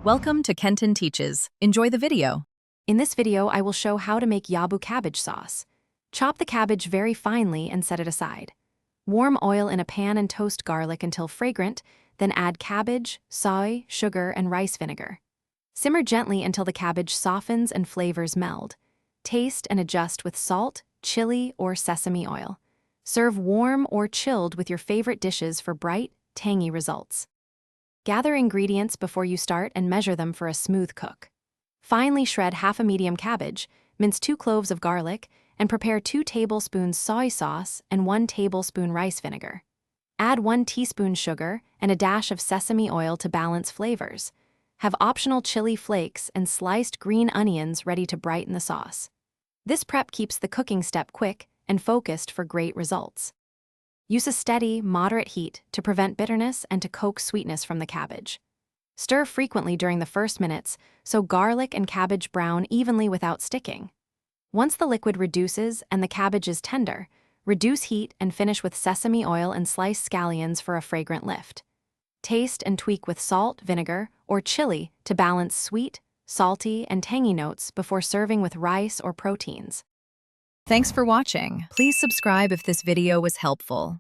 Welcome to Kenton Teaches. Enjoy the video. In this video, I will show how to make Yabu cabbage sauce. Chop the cabbage very finely and set it aside. Warm oil in a pan and toast garlic until fragrant, then add cabbage, soy, sugar, and rice vinegar. Simmer gently until the cabbage softens and flavors meld. Taste and adjust with salt, chili, or sesame oil. Serve warm or chilled with your favorite dishes for bright, tangy results. Gather ingredients before you start and measure them for a smooth cook. Finely shred half a medium cabbage, mince 2 cloves of garlic, and prepare 2 tablespoons soy sauce and 1 tablespoon rice vinegar. Add 1 teaspoon sugar and a dash of sesame oil to balance flavors. Have optional chili flakes and sliced green onions ready to brighten the sauce. This prep keeps the cooking step quick and focused for great results. Use a steady, moderate heat to prevent bitterness and to coax sweetness from the cabbage. Stir frequently during the first minutes so garlic and cabbage brown evenly without sticking. Once the liquid reduces and the cabbage is tender, reduce heat and finish with sesame oil and sliced scallions for a fragrant lift. Taste and tweak with salt, vinegar, or chili to balance sweet, salty, and tangy notes before serving with rice or proteins. Thanks for watching. Please subscribe if this video was helpful.